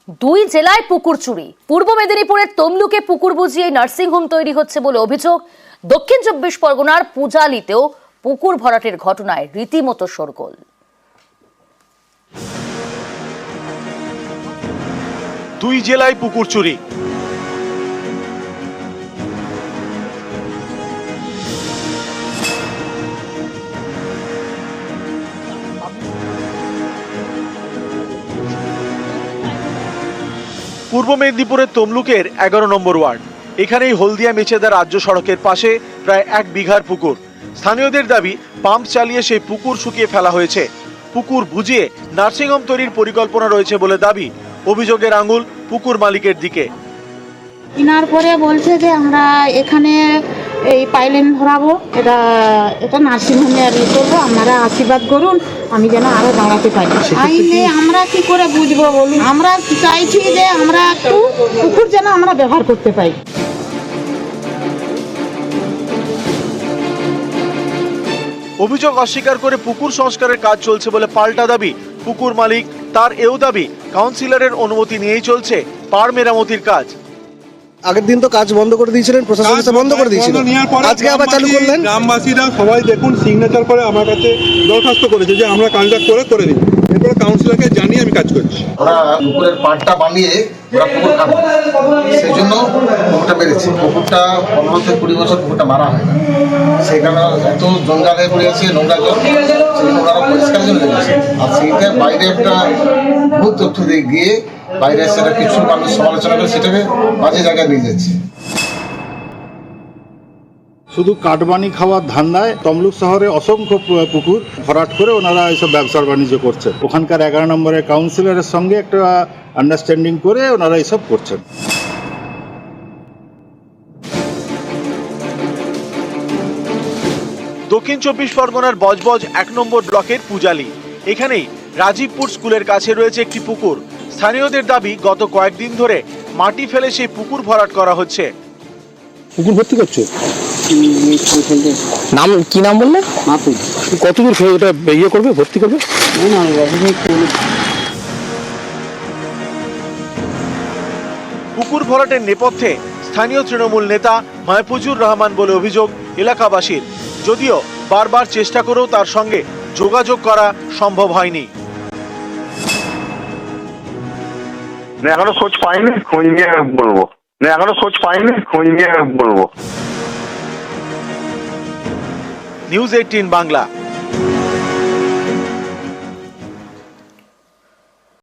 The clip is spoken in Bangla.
দুই জেলায় পুকুর চুরি। পূর্ব মেদিনীপুরের তমলুকে পুকুর বুঝিয়ে নার্সিংহোম তৈরি হচ্ছে বলে অভিযোগ। দক্ষিণ চব্বিশ পরগনার পূজালিতেও পুকুর ভরাটের ঘটনায় রীতিমতো শোরগোল। দুই জেলায় পুকুর চুরি। পূর্ব মেদিনীপুরের তমলুকের 11 নম্বর ওয়ার্ড। এখানেই হলদিয়া মেছেদা রাজ্য সড়কের পাশে প্রায় 1 বিঘার পুকুর। স্থানীয়দের দাবি, পাম্প চালিয়ে সেই পুকুর শুকিয়ে ফেলা হয়েছে। পুকুর বুঝিয়ে নার্সিংহোম তৈরির পরিকল্পনা রয়েছে বলে দাবি। অভিযোগের আঙুল পুকুর মালিকের দিকে। কেনার পরে বলছে যে আমরা এখানে এই পাইলেন ভরাবো, এটা নার্সিংহোমে আমি করবো, আপনারা আশীর্বাদ করুন আমি যেন আরো দাঁড়াতে পারি। আইলে আমরা কি করে বুঝবো বলুন? আমরা চাইছি যে আমরা একটু পুকুর যেন আমরা ব্যবহার করতে পারি। অভিযোগ অস্বীকার করে পুকুর সংস্কারের কাজ চলছে বলে পাল্টা দাবি পুকুর মালিক। তার এও দাবি, কাউন্সিলরের অনুমতি নিয়েই চলছে পাড় মেরামতির কাজ। আগের দিন তো কাজ বন্ধ করে দিয়েছিলেন, প্রশাসন এসে বন্ধ করে দিয়েছিল, আজকে আবার চালু করলেন। গ্রামবাসীরা সবাই দেখুন সিগনেচার করে আমার কাছে দরখাস্ত করেছে যে আমরা কন্ট্রাক্ট করে দিই। এরপরে কাউন্সিলরকে জানিয়ে আমি কাজ করছি। ওরা পুকুরের পাড়টা বানিয়ে ওরা পুকুর কাটবে, সেই জন্য পুকুরটা বেড়েছে। পুকুরটা 15 থেকে 20 বছর পুকুরটা মারা হয় না, সেখানে এত জঞ্জাল হয়ে পড়েছে, নোংরা জল, সেখানে ওরা পরিষ্কারের জন্য লেগেছে। আর সেইটা বাইরে একটা ভূত তথ্য দিয়ে গিয়ে বাইরে সেটা কিছু মানুষ সমালোচনা করে সেটাকে বাজে জায়গায় নিয়ে যাচ্ছে। শুধু কাটবানি খাওয়ার ধান্দায় তমলুক শহরে অসংখ্য পুকুর ভরাট করে ওনারা এইসব ব্যবসা বাণিজ্য করছেন। ওখানকার 11 নম্বরের কাউন্সিলরের সঙ্গে একটা আন্ডারস্ট্যান্ডিং করে ওনারা এইসব করছেন। দক্ষিণ চব্বিশ পরগনার বজবজ 1 নম্বর ব্লকের পূজালি। এখানেই রাজীবপুর স্কুলের কাছে রয়েছে একটি পুকুর। স্থানীয়দের দাবি, গত কয়েকদিন ধরে মাটি ফেলে সেই পুকুর ভরাট করা হচ্ছে। পুকুর ভর্তি করছো? নাম কি নাম বললে? কতদূর ওটা ইয়ে করবে, ভর্তি করবে? পুকুর ভরাটের নেপথ্যে স্থানীয় তৃণমূল নেতা মাহফুজুর রহমান বলে অভিযোগ এলাকাবাসীর। যদিও বারবার চেষ্টা করেও তার সঙ্গে যোগাযোগ করা সম্ভব হয়নি। এখনো খোঁজ পাইনি, খোঁজ নিয়ে বলবো। নিউজ 18 বাংলা।